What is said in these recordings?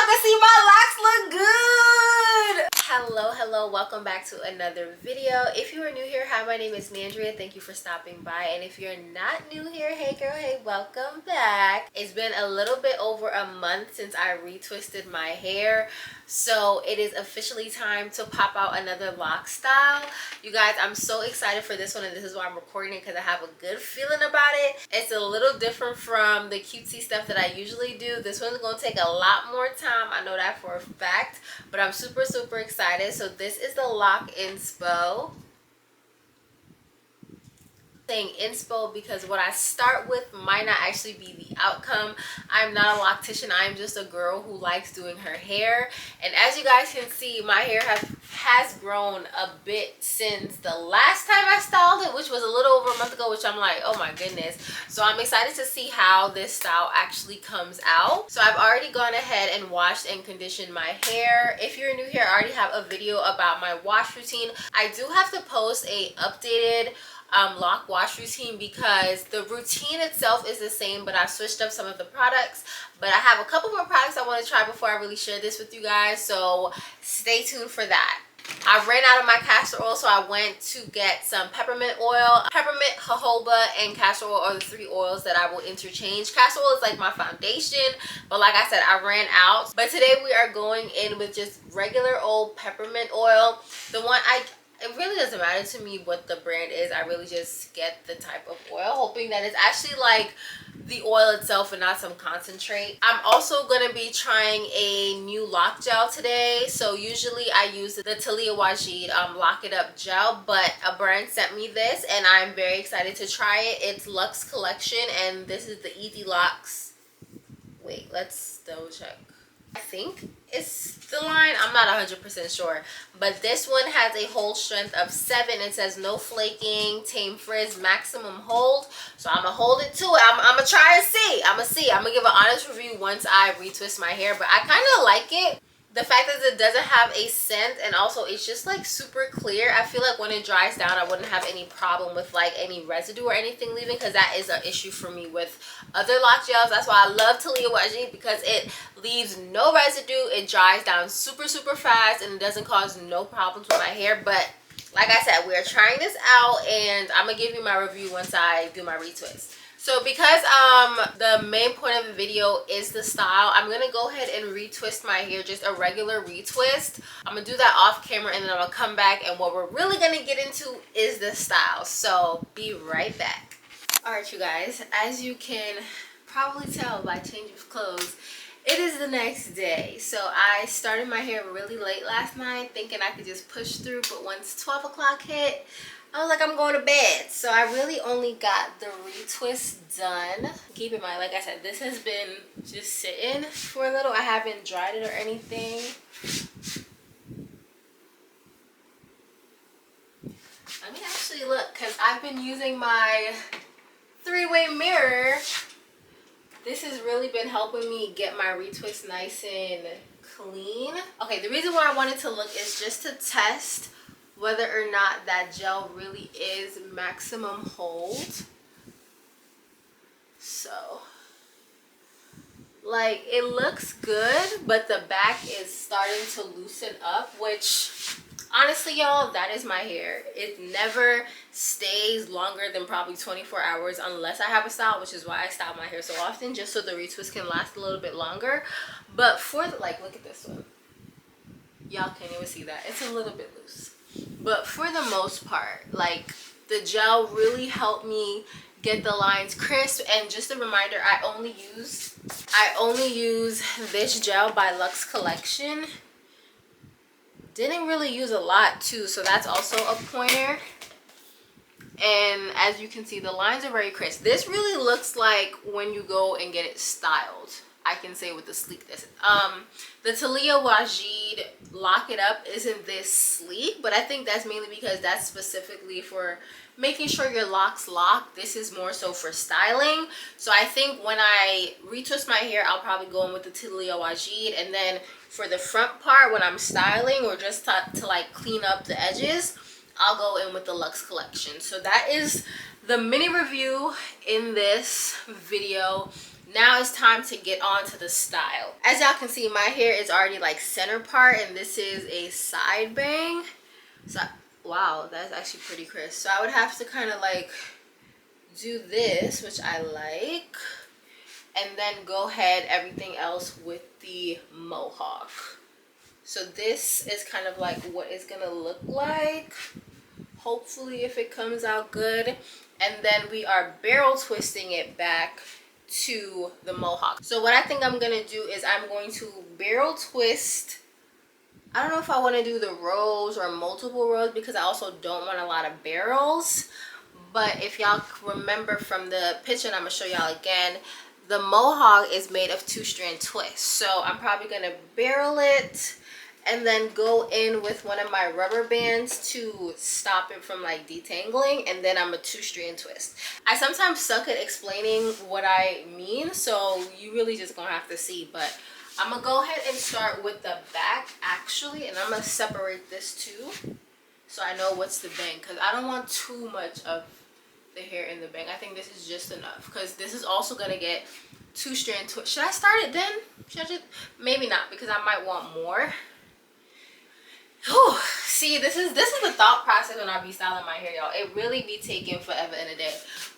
y'all can see my locks look good. Hello, welcome back to another video. If you are new here, hi, my name is Nandria. Thank you for stopping by. And if you're not new here, hey girl, hey, welcome back. It's been a little bit over a month since I retwisted my hair, so it is officially time to pop out another lock style. You guys, I'm so excited for this one, and this is why I'm recording it, because I have a good feeling about it. It's a little different from the cutesy stuff that I usually do. This one's gonna take a lot more time, I know that for a fact, but I'm super excited. So this is the lock inspo. Saying inspo because what I start with might not actually be the outcome. I'm not a loctician. I'm just a girl who likes doing her hair, and as you guys can see, my hair has grown a bit since the last time I styled it, which was a little over a month ago, which I'm like, oh my goodness. So I'm excited to see how this style actually comes out. So I've already gone ahead and washed and conditioned my hair. If you're new here, I already have a video about my wash routine. I do have to post a updated lock wash routine because the routine itself is the same, but I've switched up some of the products. But I have a couple more products I want to try before I really share this with you guys, so stay tuned for that. I ran out of my castor oil, so I went to get some peppermint oil. Peppermint, jojoba, and castor oil are the three oils that I will interchange. Castor oil is like my foundation, but like I said, I ran out. But today we are going in with just regular old peppermint oil. It really doesn't matter to me what the brand is. I really just get the type of oil, hoping that it's actually like the oil itself and not some concentrate. I'm also going to be trying a new lock gel today. So usually I use the Talia Wajid Lock It Up gel, but a brand sent me this and I'm very excited to try it. It's Luxe Collection, and this is the Easy Locks. Wait, let's double check. I think it's the line, I'm not 100% sure, but this one has a hold strength of 7. It says no flaking, tame frizz, maximum hold. So I'm gonna hold it to it. I'm gonna try and see. I'm gonna give an honest review once I retwist my hair, but I kind of like it. The fact that it doesn't have a scent, and also it's just like super clear. I feel like when it dries down, I wouldn't have any problem with like any residue or anything leaving, because that is an issue for me with other lock gels. That's why I love Talia Wajid, because it leaves no residue. It dries down super fast, and it doesn't cause no problems with my hair. But like I said, we're trying this out, and I'm gonna give you my review once I do my retwist. So because the main point of the video is the style, I'm gonna go ahead and retwist my hair, just a regular retwist. I'm gonna do that off camera, and then I'm gonna come back, and what we're really gonna get into is the style. So be right back. All right, you guys, as you can probably tell by change of clothes, it is the next day. So I started my hair really late last night, thinking I could just push through, but once 12 o'clock hit, I was like, I'm going to bed. So I really only got the retwist done. Keep in mind, like I said, this has been just sitting for a little. I haven't dried it or anything. Let me actually look, because I've been using my 3-way mirror. This has really been helping me get my retwist nice and clean. Okay, the reason why I wanted to look is just to test whether or not that gel really is maximum hold. So, like, it looks good, but the back is starting to loosen up, which honestly, y'all, that is my hair. It never stays longer than probably 24 hours unless I have a style, which is why I style my hair so often, just so the retwist can last a little bit longer. But for the, like, look at this one. Y'all can't even see that. It's a little bit loose. But for the most part, like, the gel really helped me get the lines crisp. And just a reminder, I only use this gel by Luxe Collection. Didn't really use a lot too, so that's also a pointer. And as you can see, the lines are very crisp. This really looks like when you go and get it styled, I can say, with the sleekness. The Talia Wajid Lock It Up isn't this sleek, but I think that's mainly because that's specifically for making sure your locks lock. This is more so for styling. So I think when I retwist my hair, I'll probably go in with the Talia Wajid, and then for the front part, when I'm styling or just to like clean up the edges, I'll go in with the Luxe Collection. So that is the mini review in this video. Now it's time to get on to the style. As y'all can see, my hair is already like center part, and this is a side bang. So wow, that's actually pretty crisp. So I would have to kind of like do this, which I like, and then go ahead everything else with the Mohawk. So this is kind of like what it's gonna look like, hopefully, if it comes out good. And then we are barrel twisting it back to the Mohawk. So what I think I'm gonna do is I'm going to barrel twist. I don't know if I want to do the rows or multiple rows, because I also don't want a lot of barrels. But if y'all remember from the picture, and I'm gonna show y'all again, the Mohawk is made of 2-strand twists. So I'm probably gonna barrel it and then go in with one of my rubber bands to stop it from like detangling, and then I'm a 2-strand twist. I sometimes suck at explaining what I mean, so you really just gonna have to see. But I'm gonna go ahead and start with the back actually, and I'm gonna separate this too so I know what's the bang, because I don't want too much of the hair in the bang. I think this is just enough, because this is also gonna get 2-strand twist. Should I start it then? Should I just, maybe not, because I might want more. Whew. See, this is the thought process when I be styling my hair, y'all. It really be taking forever and a day.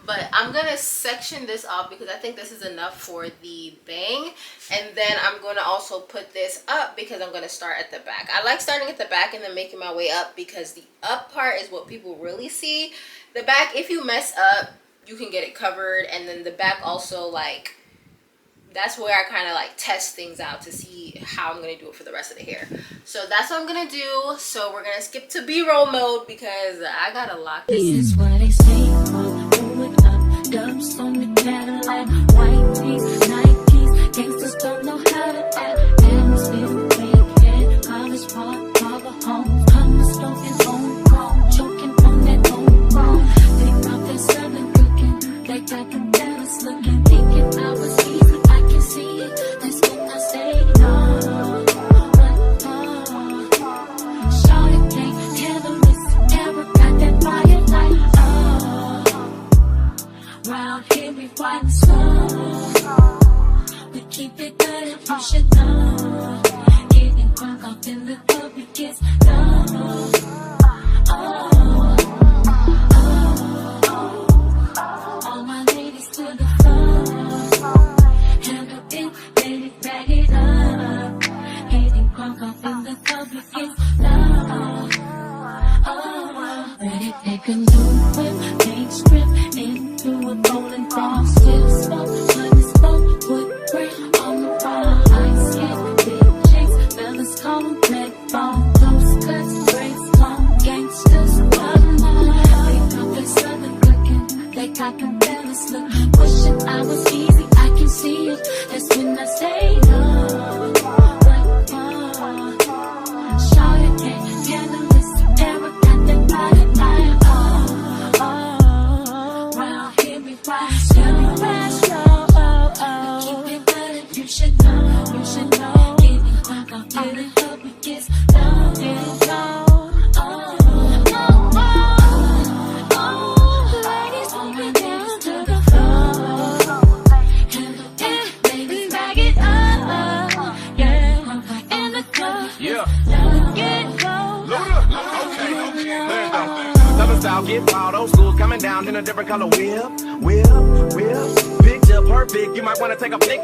But I'm gonna section this off because I think this is enough for the bang. And then I'm gonna also put this up because I'm gonna start at the back. I like starting at the back and then making my way up, because the up part is what people really see. The back, if you mess up, you can get it covered. And then the back also, like, that's where I kind of like test things out to see how I'm going to do it for the rest of the hair. So that's what I'm going to do. So we're going to skip to B-roll mode because I got to lock this in. This is what they say, moving up, dubs on the Cadillac, white tees, Nikes, gangsters don't know how to act, and still fake head, college park, harbor home, hummus smoking homegrown, choking on that homegrown, think about that southern cooking, like I can Dallas looking, thinking I was easy, I can see it, that's when I say no, but shawty can't handle this, ever got that fire like, round here we fight slow, we keep it good and push it low, getting crunk off in the club, we get low, all my ladies to the floor, handle it, baby, bag it up, getting crunk off in the club, we get low, ready, take a new whip, paint strip, into a bowling ball, still smoke, money smoke, wood grain on the wall, ice skate, big chicks, fellas call, red ball, close cuts, braids long, gangsters, they got their southern cooking, they got them fellas looking, pushing, I was easy, I can see it, that's when I say no, shawty can't handle this, ever got that body like, round here we ride slow, keep it good, you should know, getting crunk off in the club, we get low, ladies, all my ladies to the floor, handle it, baby, bag it up, yeah, crunk off in the club, yeah, get low, Southern style, get wild, old school coming down in a different color whip. Picture perfect, you might want to take a flick.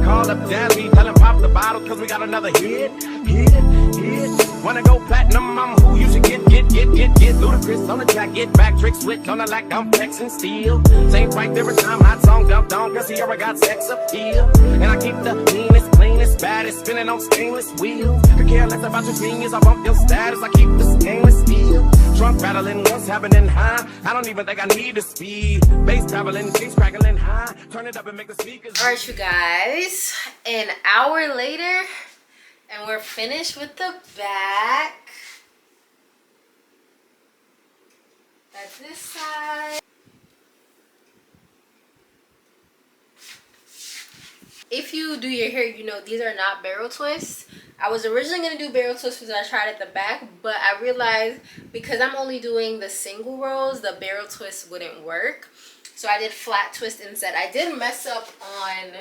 Call up Daddy, tell him pop the bottle, cause we got another hit. Wanna go platinum, I'm who you should get. Ludacris on the track, get back, trick switch on the like I'm flexing steel. Same right every time, hot song dumped on, cause he ever got sex appeal. And I keep the meanest, cleanest, baddest, spinning on stainless wheels. Could care less about your genius, I bump your status, I keep the stainless steel. Trunk rattling, what's happening high? I don't even think I need the speed. Bass traveling, keeps crackling high. Turn it up and make the speakers. Alright, you guys, an hour later, and we're finished with the back. That's this side. If you do your hair, you know these are not barrel twists. I was originally going to do barrel twists because I tried at the back, but I realized because I'm only doing the single rows, the barrel twist wouldn't work. So I did flat twist instead. I did mess up on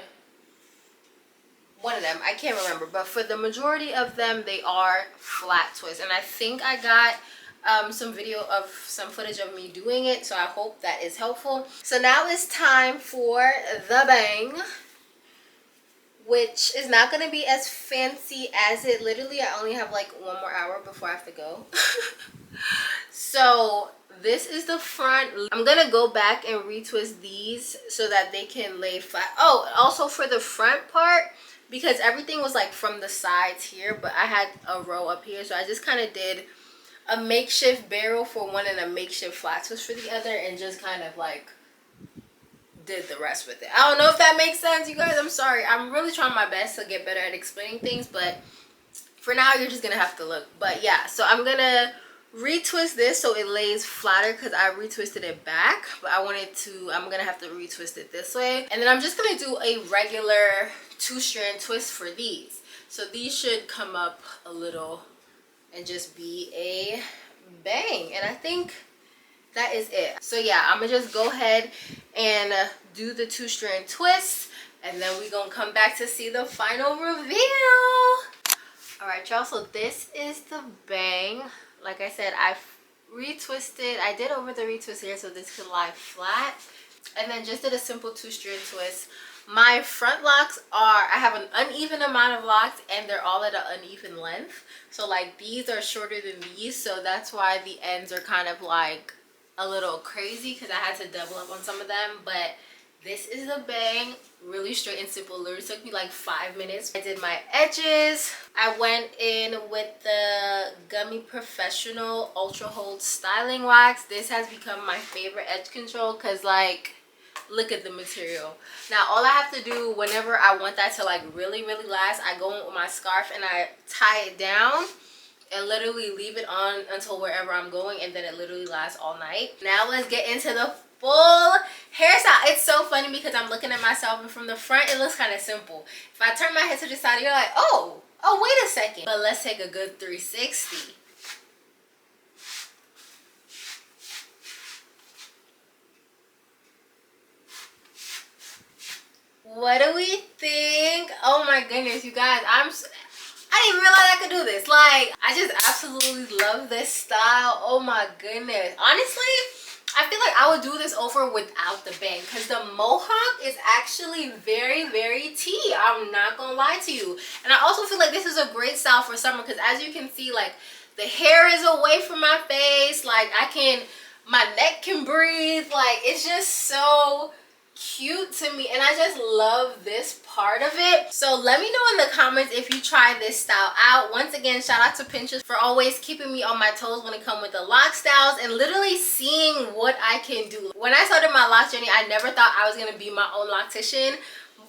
one of them, I can't remember, but for the majority of them they are flat twist, and I think I got some video of some footage of me doing it, so I hope that is helpful. So now it's time for the bang, which is not going to be as fancy as it literally, I only have like 1 more hour before I have to go. So this is the front. I'm gonna go back and retwist these so that they can lay flat. Oh, also for the front part, because everything was like from the sides here, but I had a row up here, so I just kind of did a makeshift barrel for one and a makeshift flat twist for the other, and just kind of like did the rest with it. I don't know if that makes sense, you guys. I'm sorry, I'm really trying my best to get better at explaining things, but for now you're just gonna have to look. But yeah, so I'm gonna retwist this so it lays flatter because I retwisted it back, but I'm gonna have to retwist it this way, and then I'm just gonna do a regular 2-strand twist for these. So these should come up a little and just be a bang, and I think that is it. So yeah, I'm gonna just go ahead and do the 2-strand twist, and then we're gonna come back to see the final reveal. All right, y'all, so this is the bang. Like I said, I retwisted, I did over the retwist here so this could lie flat, and then just did a simple 2-strand twist. My front locks I have an uneven amount of locks, and they're all at an uneven length. So like these are shorter than these, so that's why the ends are kind of like a little crazy because I had to double up on some of them. But this is the bang, really straight and simple. Literally took me like 5 minutes. I did my edges. I went in with the Gummy Professional Ultra Hold Styling Wax. This has become my favorite edge control because like, look at the material. Now all I have to do whenever I want that to like really last, I go in with my scarf and I tie it down and literally leave it on until wherever I'm going, and then it literally lasts all night. Now let's get into the full hairstyle. It's so funny because I'm looking at myself, and from the front it looks kind of simple. If I turn my head to the side, you're like, oh wait a second. But let's take a good 360. What do we think? Oh my goodness, you guys, I didn't even realize I could do this. Like, I just absolutely love this style. Oh my goodness. Honestly, I feel like I would do this over without the bang because the mohawk is actually very tea. I'm not gonna lie to you. And I also feel like this is a great style for summer because as you can see, like the hair is away from my face. Like my neck can breathe. Like it's just so cute to me, and I just love this part of it. So let me know in the comments if you try this style out. Once again, shout out to Pinterest for always keeping me on my toes when it comes with the lock styles and literally seeing what I can do. When I started my lock journey, I never thought I was gonna be my own loctician,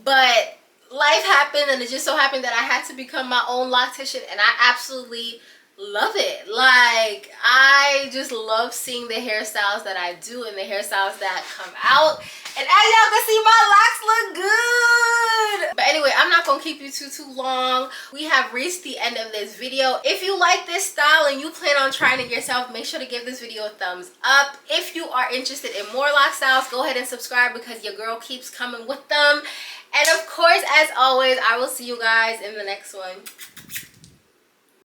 but life happened and it just so happened that I had to become my own loctician, and I absolutely love it. Like, I just love seeing the hairstyles that I do and the hairstyles that come out. And as y'all can see, my locks look good. But anyway, I'm not gonna keep you too long. We have reached the end of this video. If you like this style and you plan on trying it yourself, make sure to give this video a thumbs up. If you are interested in more lock styles, go ahead and subscribe because your girl keeps coming with them. And of course, as always, I will see you guys in the next one.